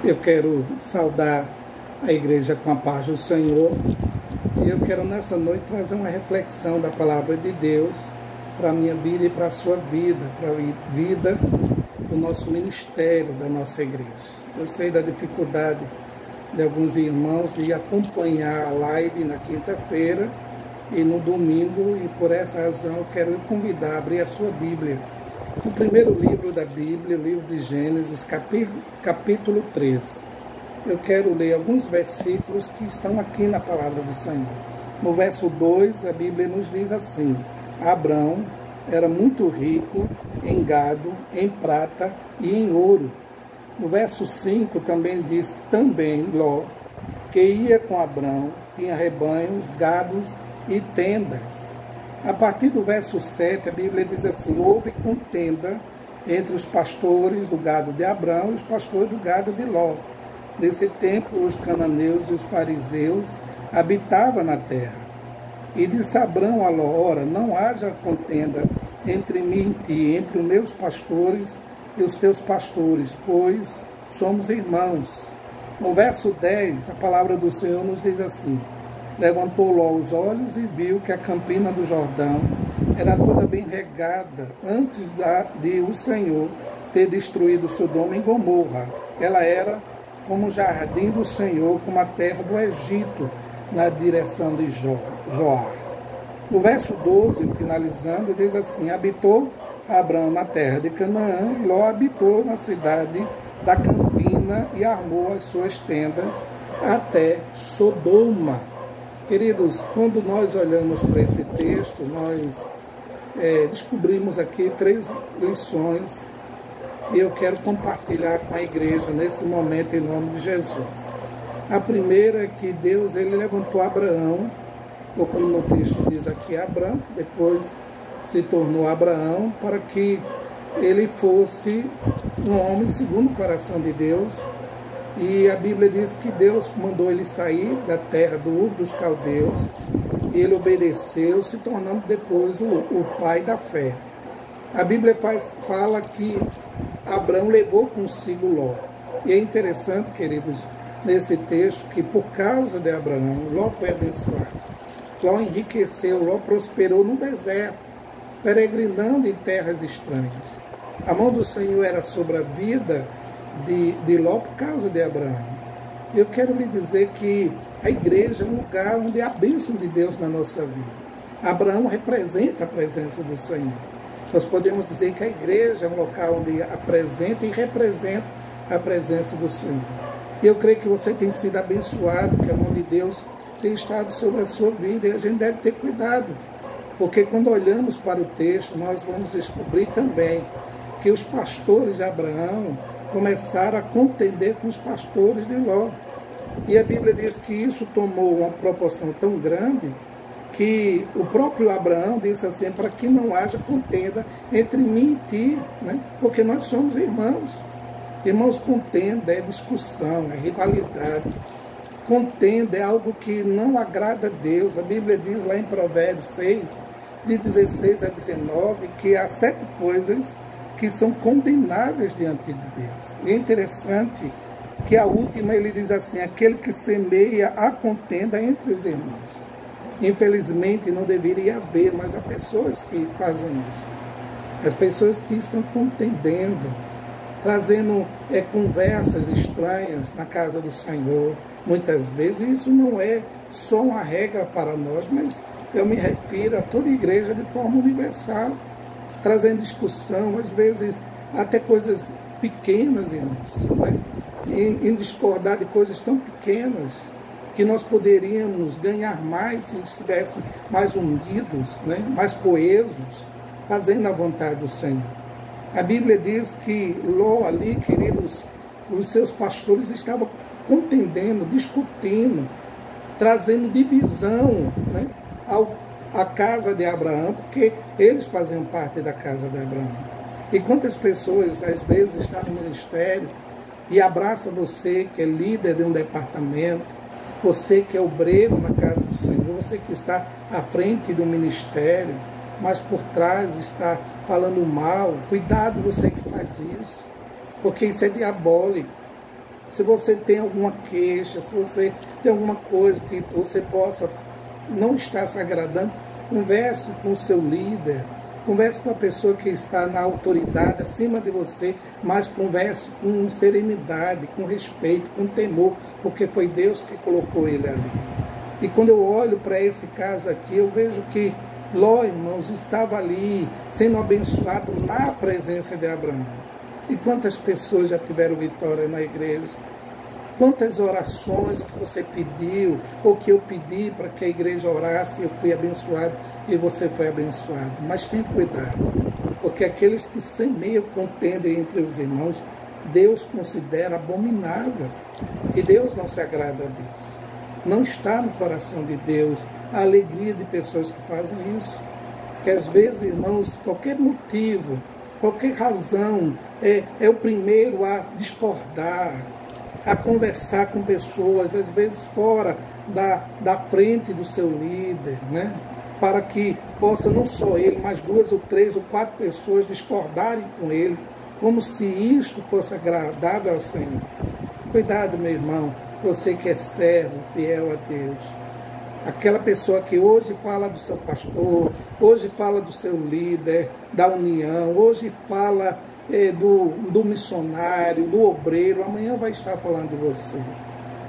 Eu quero saudar a igreja com a paz do Senhor e eu quero nessa noite trazer uma reflexão da palavra de Deus para a minha vida e para a sua vida, para a vida do nosso ministério, da nossa igreja. Eu sei da dificuldade de alguns irmãos de acompanhar a live na quinta-feira e no domingo, e por essa razão eu quero lhe convidar a abrir a sua Bíblia. No primeiro livro da Bíblia, o livro de Gênesis, capítulo 13. Eu quero ler alguns versículos que estão aqui na palavra do Senhor. No verso 2, a Bíblia nos diz assim: Abrão era muito rico em gado, em prata e em ouro. No verso 5 também diz, também Ló, que ia com Abrão, tinha rebanhos, gados e tendas. A partir do verso 7, a Bíblia diz assim: houve contenda entre os pastores do gado de Abrão e os pastores do gado de Ló. Nesse tempo, os cananeus e os fariseus habitavam na terra. E disse Abrão a Ló: ora, não haja contenda entre mim e ti, entre os meus pastores e os teus pastores, pois somos irmãos. No verso 10, a palavra do Senhor nos diz assim: levantou Ló os olhos e viu que a campina do Jordão era toda bem regada, antes de o Senhor ter destruído Sodoma e Gomorra. Ela era como o jardim do Senhor, como a terra do Egito, na direção de Joar. No verso 12, finalizando, diz assim: habitou Abrão na terra de Canaã, e Ló habitou na cidade da campina e armou as suas tendas até Sodoma. Queridos, quando nós olhamos para esse texto, nós descobrimos aqui 3 lições que eu quero compartilhar com a igreja nesse momento, em nome de Jesus. A primeira é que Deus ele levantou Abraão, ou como no texto diz aqui, Abrão, que depois se tornou Abraão, para que ele fosse um homem segundo o coração de Deus. E a Bíblia diz que Deus mandou ele sair da terra do Ur dos Caldeus, e ele obedeceu, se tornando depois o pai da fé. A Bíblia fala que Abrão levou consigo Ló. E é interessante, queridos, nesse texto, que por causa de Abraão, Ló foi abençoado. Ló enriqueceu, Ló prosperou no deserto, peregrinando em terras estranhas. A mão do Senhor era sobre a vida de Ló por causa de Abraão. Eu quero lhe dizer que a igreja é um lugar onde há a bênção de Deus na nossa vida. Abraão representa a presença do Senhor. Nós podemos dizer que a igreja é um local onde apresenta e representa a presença do Senhor. E eu creio que você tem sido abençoado, que a mão de Deus tem estado sobre a sua vida, e a gente deve ter cuidado, porque quando olhamos para o texto, nós vamos descobrir também que os pastores de Abraão começaram a contender com os pastores de Ló. E a Bíblia diz que isso tomou uma proporção tão grande que o próprio Abraão disse assim: para que não haja contenda entre mim e ti, né? Porque nós somos irmãos. Irmãos, contenda é discussão, é rivalidade. Contenda é algo que não agrada a Deus. A Bíblia diz lá em Provérbios 6, de 16 a 19, que há 7 coisas que são condenáveis diante de Deus. E é interessante que a última, ele diz assim: aquele que semeia a contenda entre os irmãos. Infelizmente não deveria haver, mas há pessoas que fazem isso. As pessoas que estão contendendo, trazendo conversas estranhas na casa do Senhor. Muitas vezes isso não é só uma regra para nós, mas eu me refiro a toda igreja de forma universal, trazendo discussão, às vezes até coisas pequenas, irmãos, né? Em discordar de coisas tão pequenas, que nós poderíamos ganhar mais se estivessem mais unidos, né? Mais coesos, fazendo a vontade do Senhor. A Bíblia diz que Ló ali, queridos, os seus pastores estavam contendendo, discutindo, trazendo divisão, né, à casa de Abraão, porque eles faziam parte da casa de Abraão. E quantas pessoas, às vezes, estão no ministério e abraça você, que é líder de um departamento, você que é obreiro na casa do Senhor, você que está à frente do ministério, mas por trás está falando mal. Cuidado você que faz isso, porque isso é diabólico. Se você tem alguma queixa, se você tem alguma coisa que você possa não estar se agradando, converse com o seu líder, converse com a pessoa que está na autoridade acima de você, mas converse com serenidade, com respeito, com temor, porque foi Deus que colocou ele ali. E quando eu olho para esse caso aqui, eu vejo que Ló, irmãos, estava ali sendo abençoado na presença de Abraão. E quantas pessoas já tiveram vitória na igreja? Quantas orações que você pediu, ou que eu pedi para que a igreja orasse, eu fui abençoado e você foi abençoado. Mas tenha cuidado, porque aqueles que semeiam contenda entre os irmãos, Deus considera abominável. E Deus não se agrada disso. Não está no coração de Deus a alegria de pessoas que fazem isso. Que às vezes, irmãos, qualquer motivo, qualquer razão, é o primeiro a discordar, a conversar com pessoas, às vezes fora da frente do seu líder, né? Para que possa não só ele, mas 2 ou 3 ou 4 pessoas discordarem com ele, como se isto fosse agradável ao Senhor. Cuidado, meu irmão, você que é servo, fiel a Deus. Aquela pessoa que hoje fala do seu pastor, hoje fala do seu líder, da união, hoje fala do missionário, do obreiro, amanhã vai estar falando de você.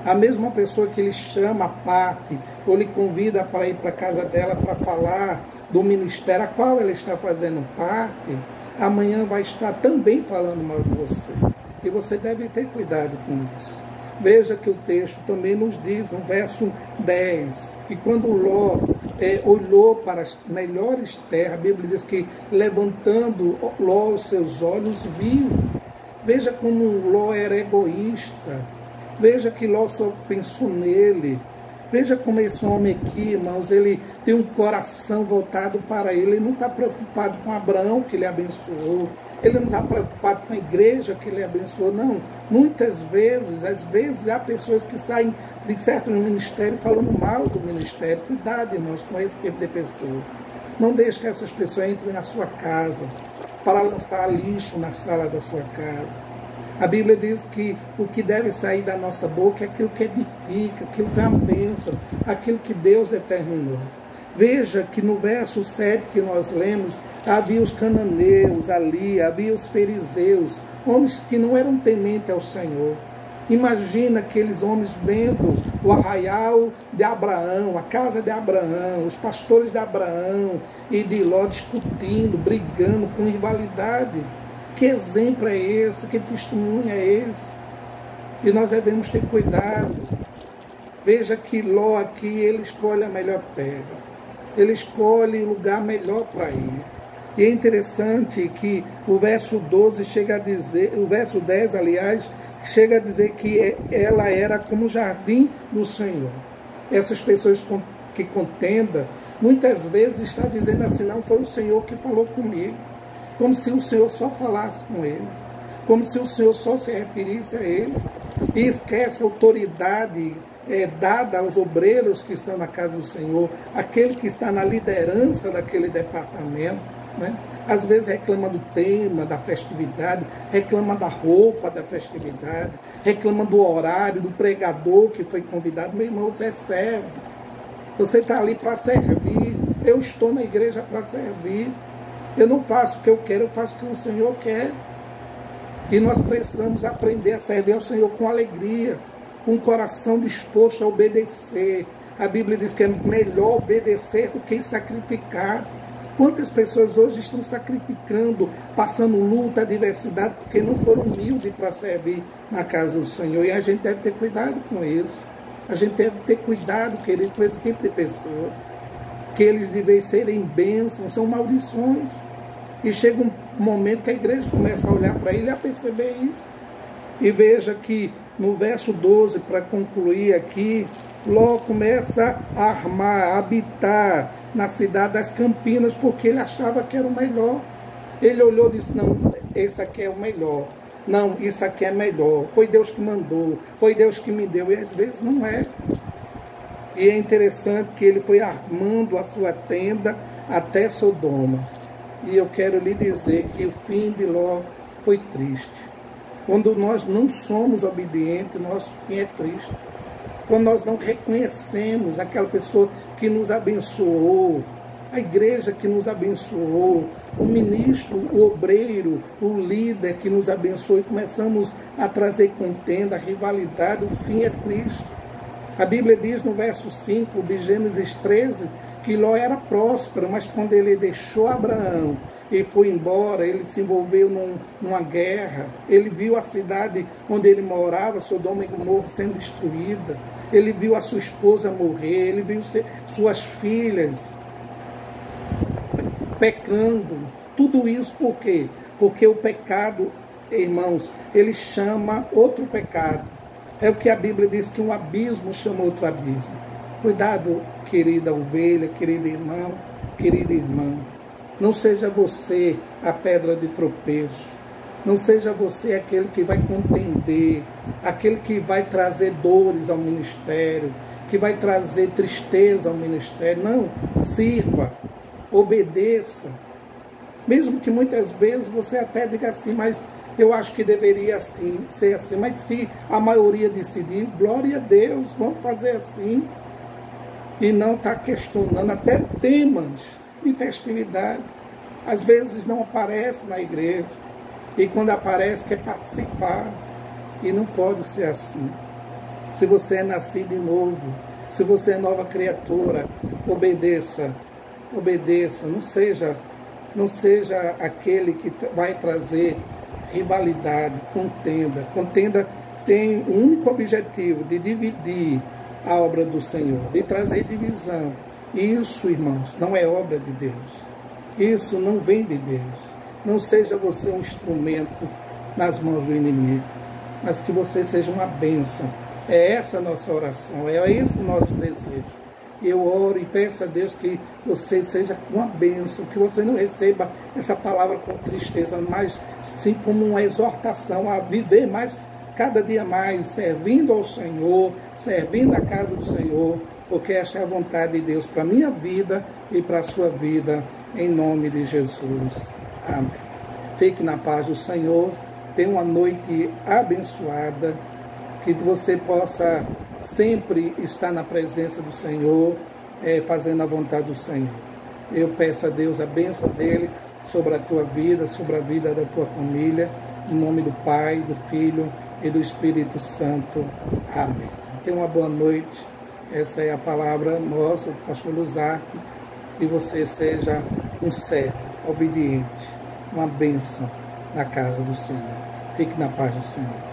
A mesma pessoa que lhe chama à parte, ou lhe convida para ir para a casa dela para falar do ministério a qual ela está fazendo parte, amanhã vai estar também falando mal de você. E você deve ter cuidado com isso. Veja que o texto também nos diz, no verso 10, que quando Ló olhou para as melhores terras, a Bíblia diz que levantando Ló os seus olhos, viu. Veja como Ló era egoísta. Veja que Ló só pensou nele. Veja como esse homem aqui, irmãos, ele tem um coração voltado para ele. Ele não está preocupado com Abraão, que ele abençoou. Ele não está preocupado com a igreja que ele abençoou, não. Muitas vezes, às vezes, há pessoas que saem de certo ministério falando mal do ministério. Cuidado, irmãos, com esse tipo de pessoa. Não deixe que essas pessoas entrem na sua casa para lançar lixo na sala da sua casa. A Bíblia diz que o que deve sair da nossa boca é aquilo que edifica, aquilo que é uma bênção, aquilo que Deus determinou. Veja que no verso 7 que nós lemos, havia os cananeus ali, havia os fariseus, homens que não eram tementes ao Senhor. Imagina aqueles homens vendo o arraial de Abraão, a casa de Abraão, os pastores de Abraão e de Ló discutindo, brigando, com rivalidade. Que exemplo é esse? Que testemunho é esse? E nós devemos ter cuidado. Veja que Ló aqui, ele escolhe a melhor terra. Ele escolhe o lugar melhor para ir. E é interessante que o verso 12 chega a dizer, o verso 10, aliás, chega a dizer que ela era como o jardim do Senhor. Essas pessoas que contendam, muitas vezes está dizendo assim, não foi o Senhor que falou comigo. Como se o Senhor só falasse com ele, como se o Senhor só se referisse a ele, e esquece a autoridade dada aos obreiros que estão na casa do Senhor, aquele que está na liderança daquele departamento, né? Às vezes reclama do tema, da festividade, reclama da roupa da festividade, reclama do horário, do pregador que foi convidado. Meu irmão, você é servo, você está ali para servir, eu estou na igreja para servir. Eu não faço o que eu quero, eu faço o que o Senhor quer. E nós precisamos aprender a servir ao Senhor com alegria, com o coração disposto a obedecer. A Bíblia diz que é melhor obedecer do que sacrificar. Quantas pessoas hoje estão sacrificando, passando luta, adversidade, porque não foram humildes para servir na casa do Senhor. E a gente deve ter cuidado com isso. A gente deve ter cuidado, querido, com esse tipo de pessoa. Que eles devem serem bênçãos, são maldições. E chega um momento que a igreja começa a olhar para ele e a perceber isso. E veja que no verso 12, para concluir aqui, Ló começa a armar, a habitar na cidade das Campinas, porque ele achava que era o melhor. Ele olhou e disse, não, esse aqui é o melhor. Não, isso aqui é melhor. Foi Deus que mandou, foi Deus que me deu. E às vezes não é. E é interessante que ele foi armando a sua tenda até Sodoma. E eu quero lhe dizer que o fim de Ló foi triste. Quando nós não somos obedientes, nosso fim é triste. Quando nós não reconhecemos aquela pessoa que nos abençoou, a igreja que nos abençoou, o ministro, o obreiro, o líder que nos abençoou, e começamos a trazer contenda, rivalidade, o fim é triste. A Bíblia diz no verso 5 de Gênesis 13 que Ló era próspero, mas quando ele deixou Abraão e foi embora, ele se envolveu numa guerra, ele viu a cidade onde ele morava, Sodoma e Gomorra, sendo destruída, ele viu a sua esposa morrer, ele viu suas filhas pecando. Tudo isso por quê? Porque o pecado, irmãos, ele chama outro pecado. É o que a Bíblia diz, que um abismo chama outro abismo. Cuidado, querida ovelha, querido irmão, querida irmã. Não seja você a pedra de tropeço. Não seja você aquele que vai contender, aquele que vai trazer dores ao ministério, que vai trazer tristeza ao ministério. Não, sirva, obedeça. Mesmo que muitas vezes você até diga assim, mas eu acho que deveria assim, ser assim. Mas se a maioria decidir, glória a Deus, vamos fazer assim. E não estar questionando até temas de festividade. Às vezes não aparece na igreja. E quando aparece, quer participar. E não pode ser assim. Se você é nascido de novo, se você é nova criatura, obedeça. Obedeça. Não seja aquele que vai trazer rivalidade, contenda. Contenda tem um único objetivo, de dividir a obra do Senhor, de trazer divisão. E isso, irmãos, não é obra de Deus. Isso não vem de Deus. Não seja você um instrumento nas mãos do inimigo, mas que você seja uma bênção. É essa a nossa oração, é esse o nosso desejo. Eu oro e peço a Deus que você seja uma bênção, que você não receba essa palavra com tristeza, mas sim como uma exortação a viver mais, cada dia mais, servindo ao Senhor, servindo a casa do Senhor, porque esta é a vontade de Deus para a minha vida e para a sua vida, em nome de Jesus. Amém. Fique na paz do Senhor, tenha uma noite abençoada, que você possa sempre estar na presença do Senhor, fazendo a vontade do Senhor. Eu peço a Deus a bênção dele sobre a tua vida, sobre a vida da tua família, em nome do Pai, do Filho e do Espírito Santo. Amém. Tenha uma boa noite. Essa é a palavra nossa, do pastor Luzarque, que você seja um servo obediente, uma bênção na casa do Senhor. Fique na paz do Senhor.